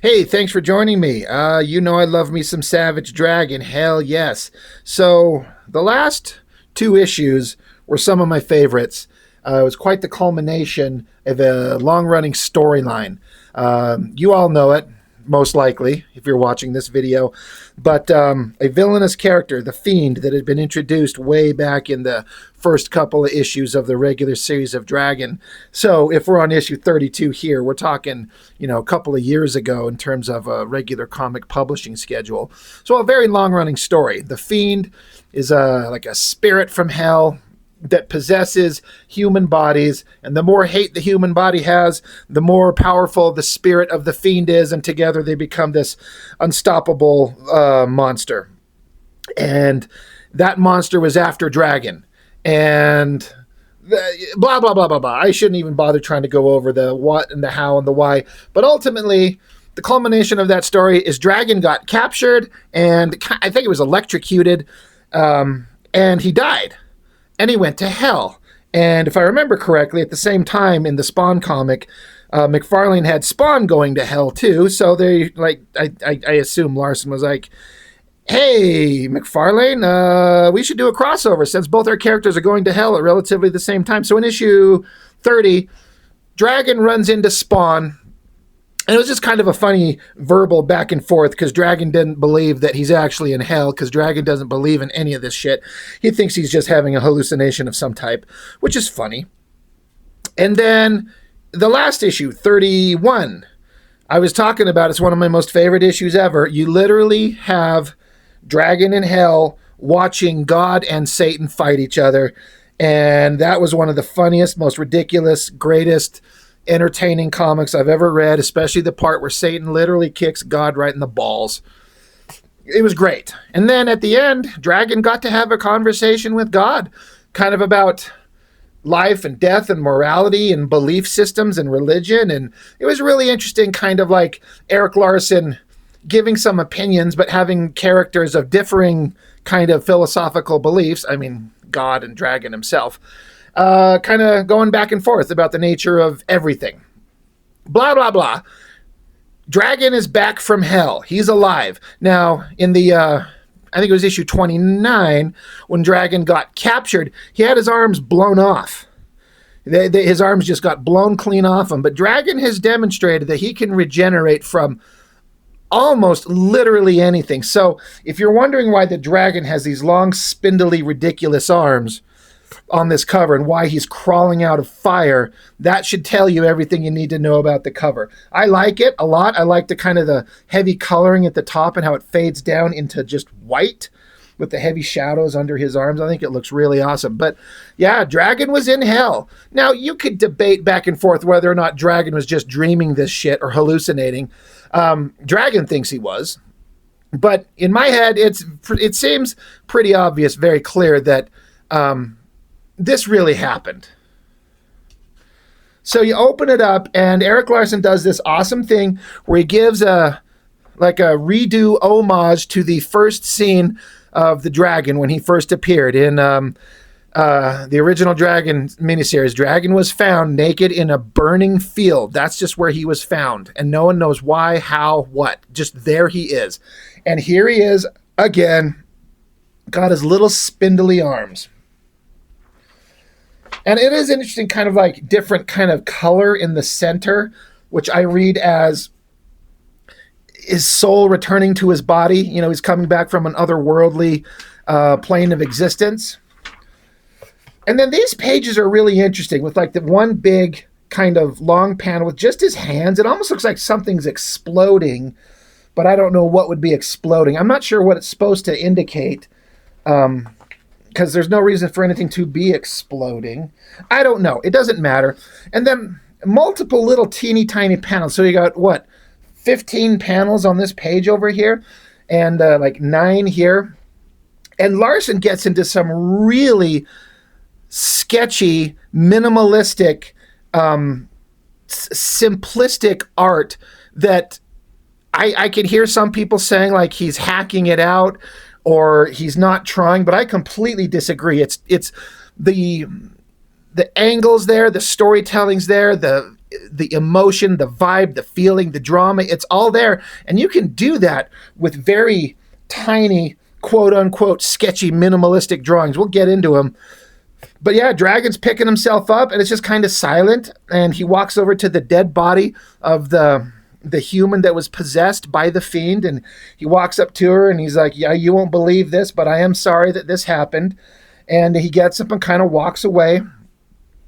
Hey, thanks for joining me. I love me some Savage Dragon. Hell yes. So, the last two issues were some of my favorites. It was quite the culmination of a long running storyline. You all know it, most likely, if you're watching this video. But a villainous character, the Fiend, that had been introduced way back in the first couple of issues of the regular series of Dragon. So if we're on issue 32 here, we're talking, a couple of years ago in terms of a regular comic publishing schedule. So a very long running story. The Fiend is like a spirit from hell that possesses human bodies, and the more hate the human body has, the more powerful the spirit of the Fiend is, and together they become this unstoppable monster. And that monster was after Dragon, and blah blah blah blah blah. I shouldn't even bother trying to go over the what and the how and the why, but ultimately the culmination of that story is Dragon got captured, and I think it was electrocuted, and he died. And he went to hell. And if I remember correctly, at the same time in the Spawn comic, McFarlane had Spawn going to hell too. So I assume Larson was like, "Hey, McFarlane, we should do a crossover since both our characters are going to hell at relatively the same time." So in issue 30, Dragon runs into Spawn. And it was just kind of a funny verbal back and forth because Dragon didn't believe that he's actually in hell because Dragon doesn't believe in any of this shit. He thinks he's just having a hallucination of some type, which is funny. And then the last issue, 31, I was talking about, it's one of my most favorite issues ever. You literally have Dragon and hell watching God and Satan fight each other. And that was one of the funniest, most ridiculous, greatest entertaining comics I've ever read, especially the part where Satan literally kicks God right in the balls. It was great. And then at the end, Dragon got to have a conversation with God, kind of about life and death and morality and belief systems and religion. And it was really interesting, kind of like Eric Larson giving some opinions, but having characters of differing kind of philosophical beliefs. I mean, God and Dragon himself. Kind of going back and forth about the nature of everything. Blah, blah, blah. Dragon is back from hell. He's alive. Now, in the, I think it was issue 29, when Dragon got captured, he had his arms blown off. His arms just got blown clean off him. But Dragon has demonstrated that he can regenerate from almost literally anything. So if you're wondering why the Dragon has these long, spindly, ridiculous arms on this cover and why he's crawling out of fire, that should tell you everything you need to know about the cover. I like it a lot. I like the kind of the heavy coloring at the top and how it fades down into just white with the heavy shadows under his arms. I think it looks really awesome. But yeah, Dragon was in hell. Now, you could debate back and forth whether or not Dragon was just dreaming this shit or hallucinating. Dragon thinks he was. But in my head, it seems pretty obvious, very clear that this really happened. So you open it up, and Eric Larson does this awesome thing where he gives a redo homage to the first scene of the Dragon when he first appeared in the original Dragon miniseries. Dragon was found naked in a burning field. That's just where he was found, and no one knows why, how, what. Just there he is. And here he is again, got his little spindly arms. And it is interesting, kind of like different kind of color in the center, which I read as his soul returning to his body. He's coming back from an otherworldly plane of existence. And then these pages are really interesting with like the one big kind of long panel with just his hands. It almost looks like something's exploding, but I don't know what would be exploding. I'm not sure what it's supposed to indicate. Because there's no reason for anything to be exploding. I don't know. It doesn't matter. And then multiple little teeny tiny panels. So you got, 15 panels on this page over here, and like 9 here. And Larson gets into some really sketchy, minimalistic, simplistic art that I can hear some people saying like he's hacking it out, or he's not trying, but I completely disagree. It's the angles there, the storytelling's there, the the emotion, the vibe, the feeling, the drama, it's all there. And you can do that with very tiny, quote unquote, sketchy, minimalistic drawings. We'll get into them. But yeah, Dragon's picking himself up, and it's just kind of silent. And he walks over to the dead body of the human that was possessed by the fiend, and he walks up to her, and he's like, yeah, you won't believe this, but I am sorry that this happened. And he gets up and kind of walks away.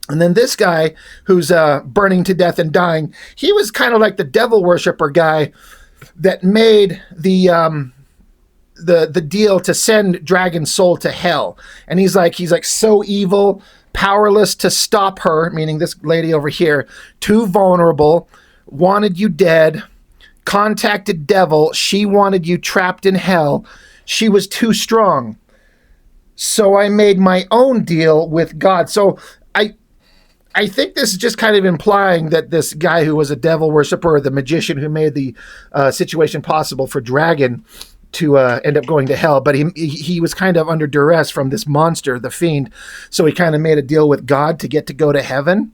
And then this guy who's burning to death and dying, he was kind of like the devil worshiper guy that made the deal to send Dragon's soul to hell. And he's like so evil, powerless to stop her, meaning this lady over here, too vulnerable, wanted you dead, contacted devil, she wanted you trapped in hell. She was too strong. So I made my own deal with God. So I think this is just kind of implying that this guy who was a devil worshiper, the magician who made the situation possible for Dragon to end up going to hell, but he was kind of under duress from this monster, the fiend. So he kind of made a deal with God to get to go to heaven.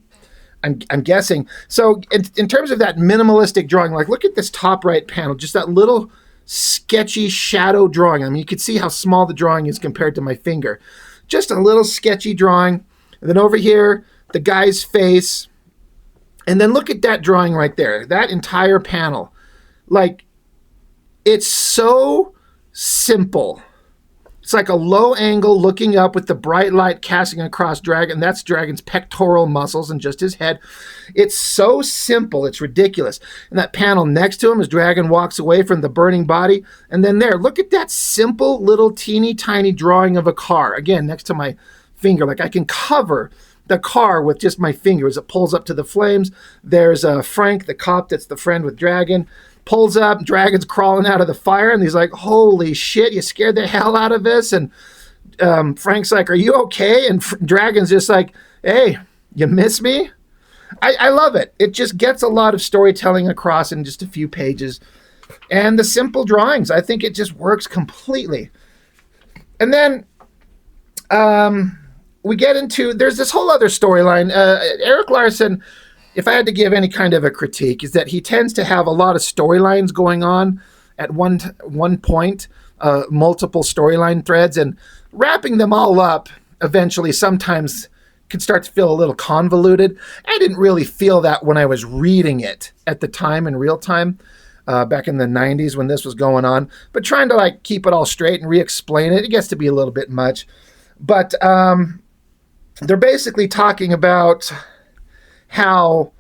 I'm guessing. So in terms of that minimalistic drawing, like look at this top right panel, just that little sketchy shadow drawing. I mean, you can see how small the drawing is compared to my finger. Just a little sketchy drawing. And then over here, the guy's face. And then look at that drawing right there, that entire panel. Like, it's so simple. It's like a low angle looking up with the bright light casting across Dragon. That's Dragon's pectoral muscles and just his head. It's so simple. It's ridiculous. And that panel next to him as Dragon walks away from the burning body. And then there, look at that simple little teeny tiny drawing of a car. Again, next to my finger. Like I can cover the car with just my finger as it pulls up to the flames. There's Frank, the cop that's the friend with Dragon. Pulls up, Dragon's crawling out of the fire, and he's like, holy shit, you scared the hell out of us? And Frank's like, are you okay? And Dragon's just like, hey, you miss me? I love it. It just gets a lot of storytelling across in just a few pages. And the simple drawings, I think it just works completely. And then we get into, there's this whole other storyline. Erik Larson, if I had to give any kind of a critique, is that he tends to have a lot of storylines going on at one point, multiple storyline threads, and wrapping them all up eventually sometimes can start to feel a little convoluted. I didn't really feel that when I was reading it at the time in real time, back in the 90s when this was going on. But trying to like keep it all straight and re-explain it, it gets to be a little bit much. But they're basically talking about how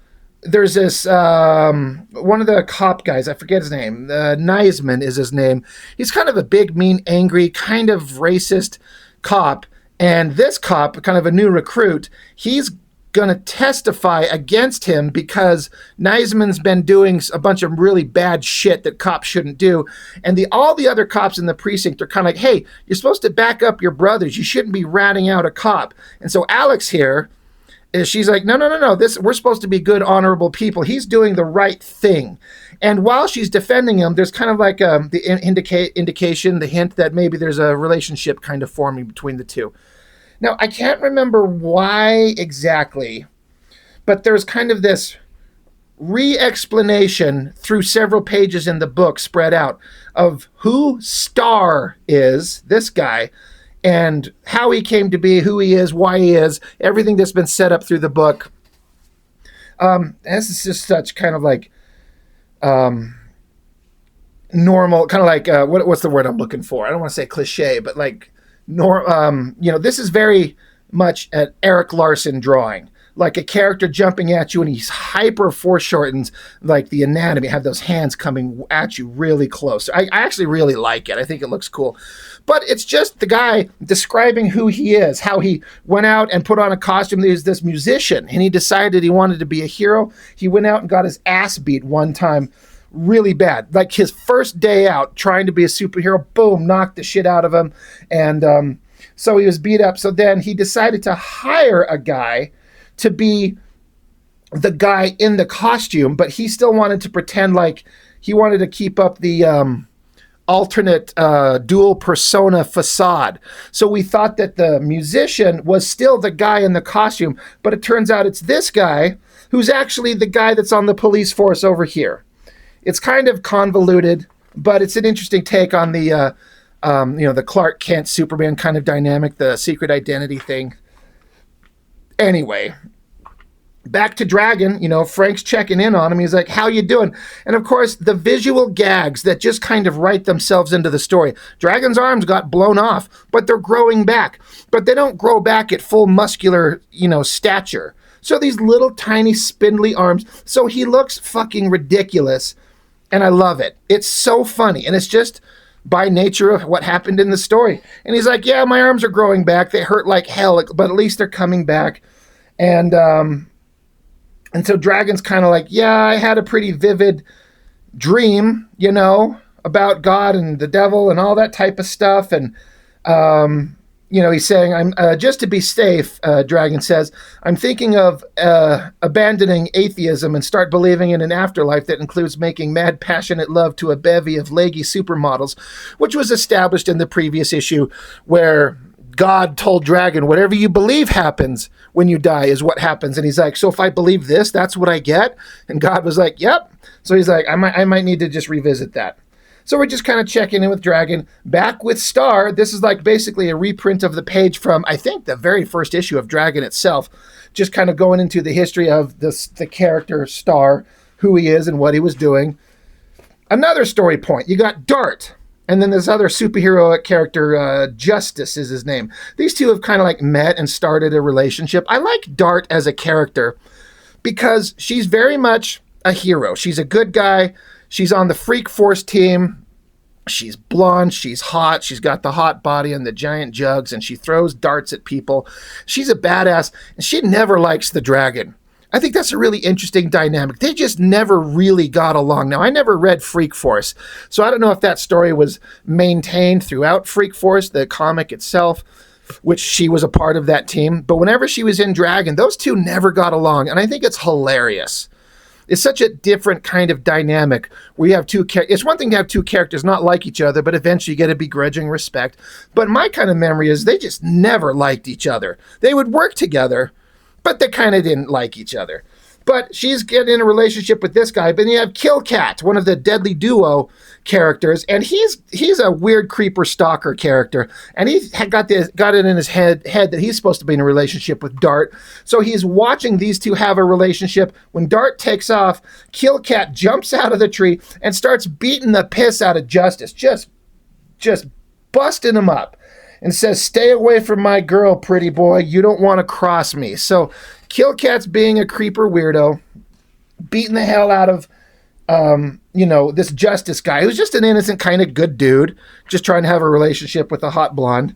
there's this one of the cop guys, I forget his name, Neisman is his name. He's kind of a big, mean, angry, kind of racist cop. And this cop, kind of a new recruit, he's going to testify against him because Neisman's been doing a bunch of really bad shit that cops shouldn't do. And all the other cops in the precinct are kind of like, hey, you're supposed to back up your brothers. You shouldn't be ratting out a cop. And so Alex here, she's like, no, we're supposed to be good, honorable people. He's doing the right thing. And while she's defending him, there's kind of like the indication, the hint that maybe there's a relationship kind of forming between the two. Now, I can't remember why exactly, but there's kind of this re-explanation through several pages in the book spread out of who Star is, this guy, and how he came to be, who he is, why he is, everything that's been set up through the book. This is just such kind of like normal, kind of like, what's the word I'm looking for? I don't want to say cliche, but like, this is very much an Erik Larson drawing. Like a character jumping at you and he's hyper foreshortens like the anatomy, have those hands coming at you really close. I actually really like it. I think it looks cool. But it's just the guy describing who he is, how he went out and put on a costume. He was this musician and he decided he wanted to be a hero. He went out and got his ass beat one time really bad. Like his first day out trying to be a superhero, boom, knocked the shit out of him. And so he was beat up. So then he decided to hire a guy to be the guy in the costume, but he still wanted to pretend like he wanted to keep up the alternate dual persona facade. So we thought that the musician was still the guy in the costume, but it turns out it's this guy who's actually the guy that's on the police force over here. It's kind of convoluted, but it's an interesting take on the the Clark Kent Superman kind of dynamic, the secret identity thing. Anyway, back to Dragon, Frank's checking in on him. He's like, how you doing? And of course, the visual gags that just kind of write themselves into the story. Dragon's arms got blown off, but they're growing back. But they don't grow back at full muscular, stature. So these little tiny spindly arms. So he looks fucking ridiculous. And I love it. It's so funny. And it's just by nature of what happened in the story. And he's like, yeah, my arms are growing back. They hurt like hell, but at least they're coming back. And so Dragon's kind of like, yeah, I had a pretty vivid dream, about God and the devil and all that type of stuff. And, he's saying, I'm just to be safe, Dragon says, I'm thinking of abandoning atheism and start believing in an afterlife that includes making mad, passionate love to a bevy of leggy supermodels, which was established in the previous issue where God told Dragon, whatever you believe happens when you die is what happens. And he's like, so if I believe this, that's what I get? And God was like, yep. So he's like, I might need to just revisit that. So we're just kind of checking in with Dragon. Back with Star, this is like basically a reprint of the page from, I think, the very first issue of Dragon itself. Just kind of going into the history of the character Star, who he is and what he was doing. Another story point, you got Dart. And then this other superhero character, Justice is his name. These two have kind of like met and started a relationship. I like Dart as a character because she's very much a hero. She's a good guy. She's on the Freak Force team. She's blonde. She's hot. She's got the hot body and the giant jugs, and she throws darts at people. She's a badass, and she never likes the Dragon. I think that's a really interesting dynamic. They just never really got along. Now, I never read Freak Force, so I don't know if that story was maintained throughout Freak Force, the comic itself, which she was a part of that team. But whenever she was in Dragon, those two never got along, and I think it's hilarious. It's such a different kind of dynamic where you have two characters. It's one thing to have two characters not like each other, but eventually you get a begrudging respect. But my kind of memory is they just never liked each other. They would work together, but they kind of didn't like each other. But she's getting in a relationship with this guy. But then you have Kill Cat, one of the Deadly Duo characters, and he's a weird creeper stalker character. And he had got it in his head that he's supposed to be in a relationship with Dart. So he's watching these two have a relationship. When Dart takes off, Kill Cat jumps out of the tree and starts beating the piss out of Justice, just busting him up. And says, stay away from my girl, pretty boy. You don't want to cross me. So Kill Cat's being a creeper weirdo, beating the hell out of, this Justice guy, who's just an innocent kind of good dude, just trying to have a relationship with a hot blonde.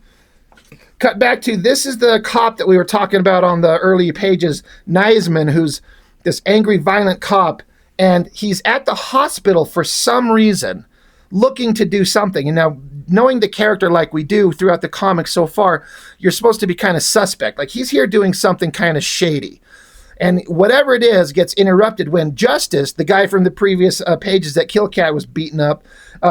Cut back to, this is the cop that we were talking about on the early pages, Niesman, who's this angry, violent cop, and he's at the hospital for some reason, looking to do something. And now, knowing the character like we do throughout the comics so far, you're supposed to be kind of suspect. Like, he's here doing something kind of shady. And whatever it is gets interrupted when Justice, the guy from the previous pages that Kill Cat was beaten up,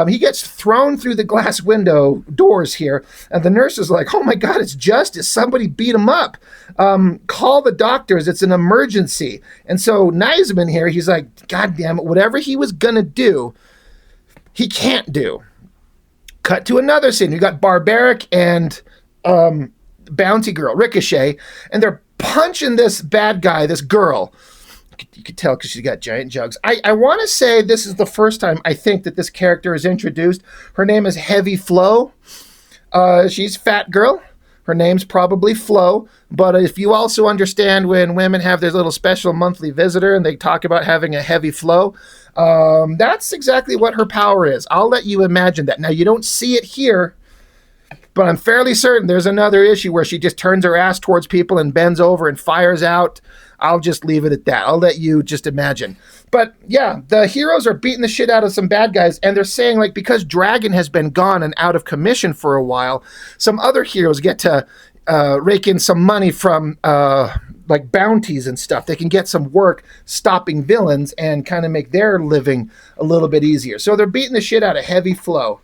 he gets thrown through the glass window doors here. And the nurse is like, oh my God, it's Justice. Somebody beat him up. Call the doctors. It's an emergency. And so Niesman here, he's like, God damn it, whatever he was going to do, he can't do. Cut to another scene. You got Barbaric and Bounty Girl, Ricochet, and they're punching this bad guy, this girl. You could tell because she's got giant jugs. I want to say this is the first time I think that this character is introduced. Her name is Heavy Flow. She's fat girl. Her name's probably Flo. But if you also understand when women have their little special monthly visitor and they talk about having a heavy flow, that's exactly what her power is. I'll let you imagine that. Now, you don't see it here, but I'm fairly certain there's another issue where she just turns her ass towards people and bends over and fires out. I'll just leave it at that. I'll let you just imagine. But yeah, the heroes are beating the shit out of some bad guys, and they're saying, like, because Dragon has been gone and out of commission for a while, some other heroes get to rake in some money from like bounties and stuff. They can get some work stopping villains and kind of make their living a little bit easier. So they're beating the shit out of Heavy Flow.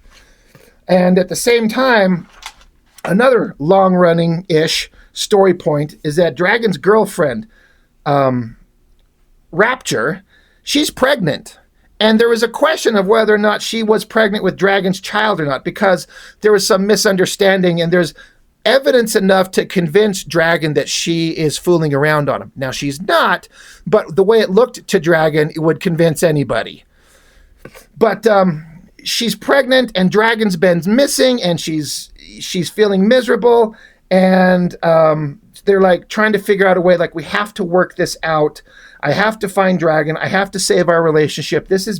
And at the same time, another long-running-ish story point is that Dragon's girlfriend, Rapture, she's pregnant. And there was a question of whether or not she was pregnant with Dragon's child or not, because there was some misunderstanding, and there's evidence enough to convince Dragon that she is fooling around on him. Now, she's not, but the way it looked to Dragon, it would convince anybody. But she's pregnant, and Dragon's been missing, and she's feeling miserable, and they're like trying to figure out a way, like, we have to work this out. I have to find Dragon. I have to save our relationship. This is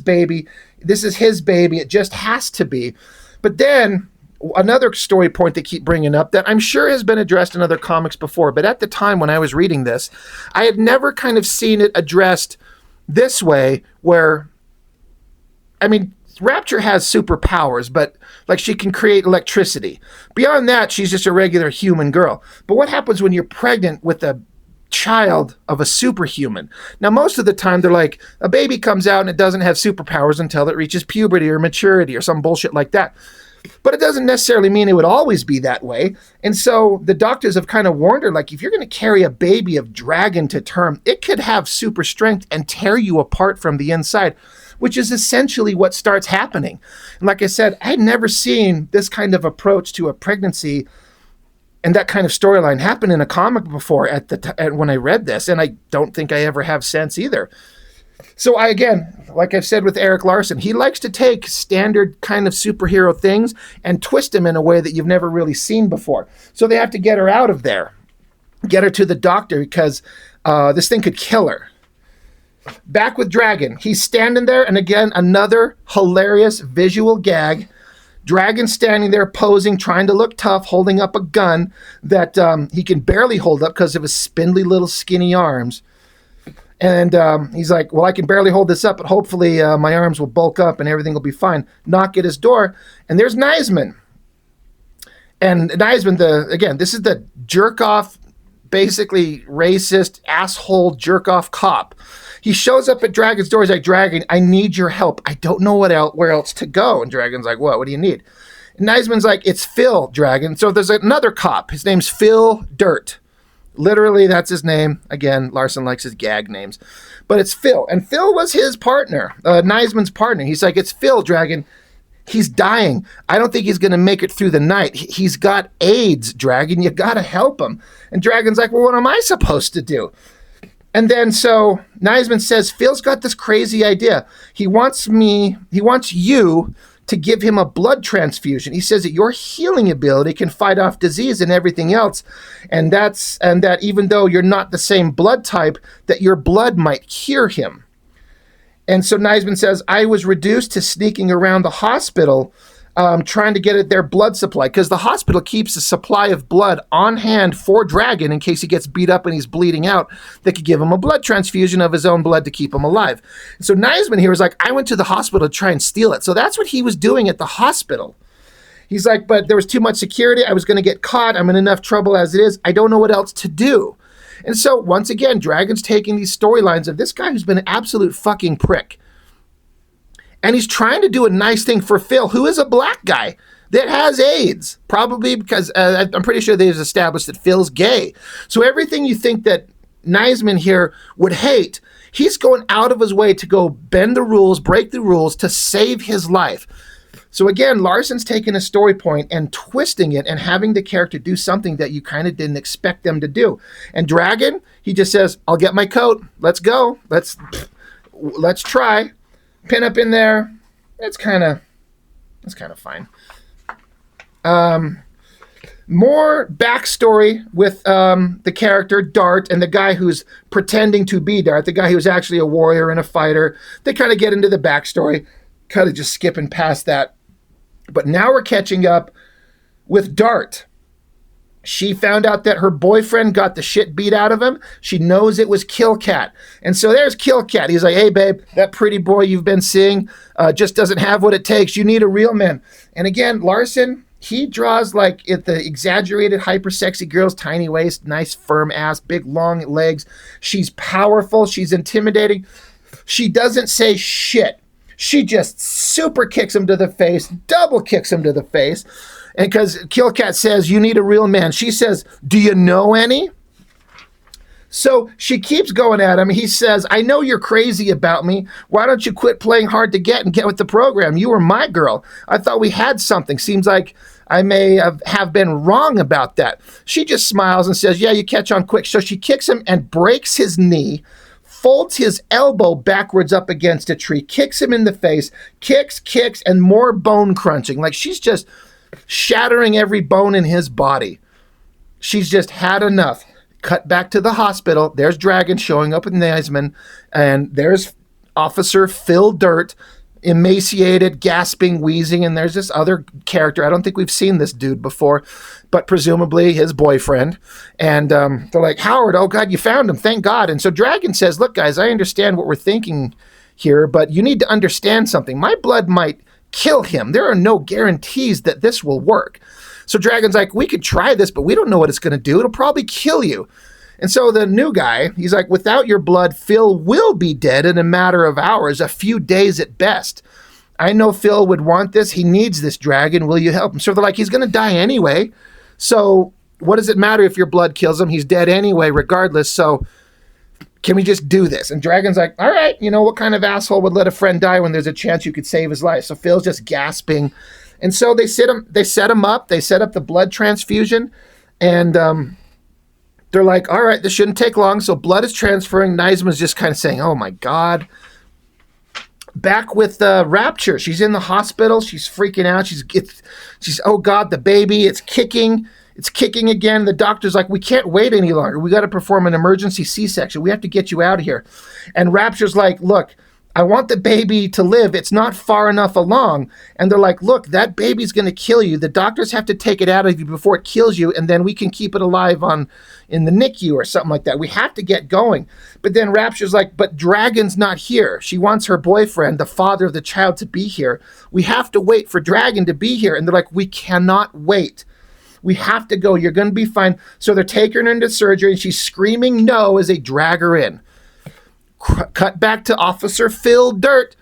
his baby. It just has to be. But then another story point they keep bringing up that I'm sure has been addressed in other comics before, but at the time when I was reading this, I had never kind of seen it addressed this way, where, I mean, Rapture has superpowers, but like she can create electricity. Beyond that, she's just a regular human girl. But what happens when you're pregnant with a child of a superhuman? Now, most of the time they're like, a baby comes out and it doesn't have superpowers until it reaches puberty or maturity or some bullshit like that. But it doesn't necessarily mean it would always be that way. And so the doctors have kind of warned her, like, if you're going to carry a baby of Dragon to term, it could have super strength and tear you apart from the inside, which is essentially what starts happening. And like I said, I'd never seen this kind of approach to a pregnancy and that kind of storyline happen in a comic before when I read this, and I don't think I ever have since either. So again, like I've said with Erik Larsen, he likes to take standard kind of superhero things and twist them in a way that you've never really seen before. So they have to get her out of there, get her to the doctor, because this thing could kill her. Back with Dragon, he's standing there, and again, another hilarious visual gag. Dragon standing there posing, trying to look tough, holding up a gun that he can barely hold up because of his spindly little skinny arms. And he's like, well, I can barely hold this up, but hopefully my arms will bulk up and everything will be fine. Knock at his door, and there's Niesman. And Niesman, again, this is the jerk-off, basically racist, asshole, jerk-off cop. He shows up at Dragon's door. He's like, Dragon, I need your help. I don't know where else to go. And Dragon's like, what? What do you need? And Niesman's like, it's Phil, Dragon. So there's another cop. His name's Phil Dirt. Literally, that's his name. Again, Larsen likes his gag names. But it's Phil. And Phil was his partner, Niesman's partner. He's like, it's Phil, Dragon. He's dying. I don't think he's going to make it through the night. He's got AIDS, Dragon. You got to help him. And Dragon's like, well, what am I supposed to do? And then so Niesman says, Phil's got this crazy idea. He wants you to give him a blood transfusion. He says that your healing ability can fight off disease and everything else. And that even though you're not the same blood type, that your blood might cure him. And so Niesman says, I was reduced to sneaking around the hospital trying to get at their blood supply, because the hospital keeps a supply of blood on hand for Dragon in case he gets beat up and he's bleeding out. They could give him a blood transfusion of his own blood to keep him alive. And so Niesman here was like, I went to the hospital to try and steal it. So that's what he was doing at the hospital. He's like, but there was too much security. I was going to get caught. I'm in enough trouble as it is. I don't know what else to do. And so once again, Dragon's taking these storylines of this guy who's been an absolute fucking prick. And he's trying to do a nice thing for Phil, who is a black guy that has AIDS. Probably because I'm pretty sure they've established that Phil's gay. So everything you think that Niesman here would hate, he's going out of his way to go bend the rules, break the rules to save his life. So again, Larsen's taking a story point and twisting it and having the character do something that you kind of didn't expect them to do. And Dragon, he just says, I'll get my coat. Let's go. Let's try. Pin up in there. It's kind of fine. More backstory with the character Dart and the guy who's pretending to be Dart, the guy who's actually a warrior and a fighter. They kind of get into the backstory, kind of just skipping past that. But now we're catching up with Dart. She found out that her boyfriend got the shit beat out of him. She knows it was Killcat. And so there's Killcat. He's like, hey, babe, that pretty boy you've been seeing just doesn't have what it takes. You need a real man. And again, Larsen, he draws like the exaggerated, hyper sexy girls, tiny waist, nice firm ass, big long legs. She's powerful. She's intimidating. She doesn't say shit. She just super kicks him to the face, double kicks him to the face. And because Killcat says, you need a real man. She says, do you know any? So she keeps going at him. He says, I know you're crazy about me. Why don't you quit playing hard to get and get with the program? You were my girl. I thought we had something. Seems like I may have been wrong about that. She just smiles and says, yeah, you catch on quick. So she kicks him and breaks his knee, folds his elbow backwards up against a tree, kicks him in the face, kicks, and more bone crunching. Like she's just shattering every bone in his body. She's just had enough. Cut back to the hospital. There's Dragon showing up with Niseman, and there's Officer Phil Dirt, emaciated, gasping, wheezing, and there's this other character. I don't think we've seen this dude before, but presumably his boyfriend. And they're like, Howard, oh God, you found him. Thank God. And so Dragon says, look, guys, I understand what we're thinking here, but you need to understand something. My blood might kill him. There are no guarantees that this will work. So Dragon's like, we could try this, but we don't know what it's going to do. It'll probably kill you. And so the new guy, he's like, without your blood, Phil will be dead in a matter of hours, a few days at best. I know Phil would want this. He needs this, Dragon. Will you help him? So they're like, he's going to die anyway. So what does it matter if your blood kills him? He's dead anyway, regardless. So can we just do this? And Dragon's like, all right, you know, what kind of asshole would let a friend die when there's a chance you could save his life? So Phil's just gasping. And so they set him up. They set up the blood transfusion. And they're like, all right, this shouldn't take long. So blood is transferring. Niseman's just kind of saying, oh, my God. Back with Rapture. She's in the hospital. She's freaking out. She's oh, God, the baby. It's kicking. It's kicking again. The doctor's like, we can't wait any longer. We got to perform an emergency C-section. We have to get you out of here. And Rapture's like, look, I want the baby to live. It's not far enough along. And they're like, look, that baby's going to kill you. The doctors have to take it out of you before it kills you, and then we can keep it alive in the NICU or something like that. We have to get going. But then Rapture's like, but Dragon's not here. She wants her boyfriend, the father of the child, to be here. We have to wait for Dragon to be here. And they're like, we cannot wait. We have to go. You're going to be fine. So they're taking her into surgery, and she's screaming no as they drag her in. Cut back to Officer Phil Dirt.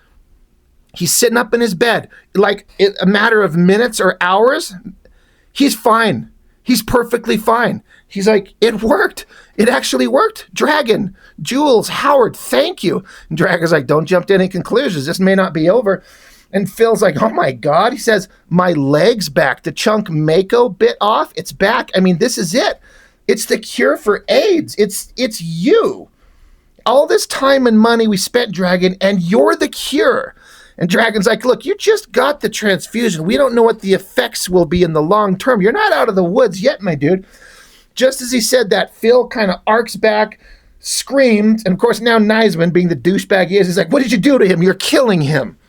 He's sitting up in his bed. Like a matter of minutes or hours, he's fine. He's perfectly fine. He's like, it worked. It actually worked. Dragon, Jules, Howard, thank you. And Dragon's like, don't jump to any conclusions. This may not be over. And Phil's like, oh my God. He says, my leg's back. The chunk Mako bit off, it's back. I mean, this is it. It's the cure for AIDS. It's you. All this time and money we spent, Dragon, and you're the cure. And Dragon's like, look, you just got the transfusion. We don't know what the effects will be in the long term. You're not out of the woods yet, my dude. Just as he said that, Phil kind of arcs back, screamed, and of course now Niseman, being the douchebag he is, he's like, what did you do to him? You're killing him.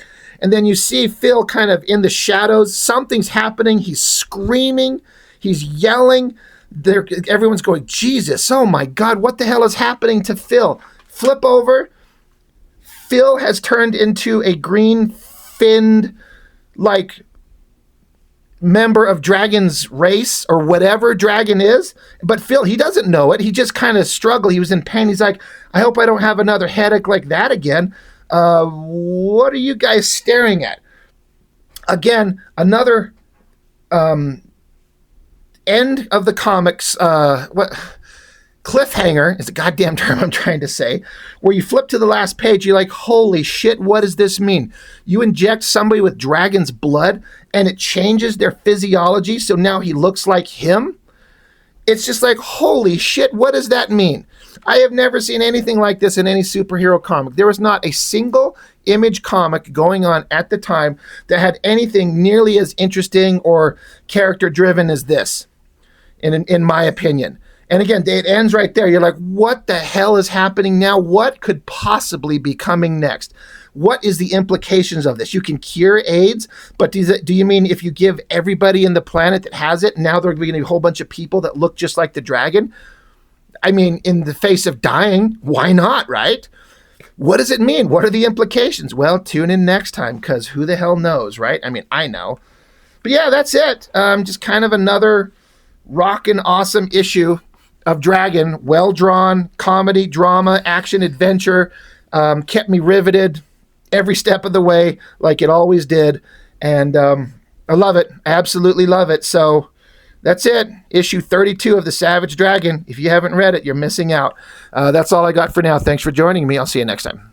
And then you see Phil kind of in the shadows. Something's happening. He's screaming. He's yelling. Everyone's going, Jesus, oh my God, what the hell is happening to Phil? Flip over. Phil has turned into a green-finned, like, member of Dragon's race or whatever Dragon is. But Phil, he doesn't know it. He just kind of struggled. He was in pain. He's like, I hope I don't have another headache like that again. What are you guys staring at? Again, another end of the comics. Cliffhanger is the goddamn term I'm trying to say, where you flip to the last page, you're like, holy shit, what does this mean? You inject somebody with Dragon's blood and it changes their physiology, so now he looks like him? It's just like, holy shit, what does that mean? I have never seen anything like this in any superhero comic. There was not a single Image comic going on at the time that had anything nearly as interesting or character-driven as this, in my opinion. And again, it ends right there. You're like, what the hell is happening now? What could possibly be coming next? What is the implications of this? You can cure AIDS, but do you mean if you give everybody in the planet that has it, now there are going to be a whole bunch of people that look just like the Dragon? I mean, in the face of dying, why not, right? What does it mean? What are the implications? Well, tune in next time, because who the hell knows, right? I mean, I know. But yeah, that's it. Just kind of another rockin' awesome issue of Dragon, well-drawn, comedy, drama, action, adventure, kept me riveted every step of the way, like it always did, and I love it. I absolutely love it. So That's it. Issue 32 of The Savage Dragon. If you haven't read it, you're missing out. That's all I got for now. Thanks for joining me. I'll see you next time.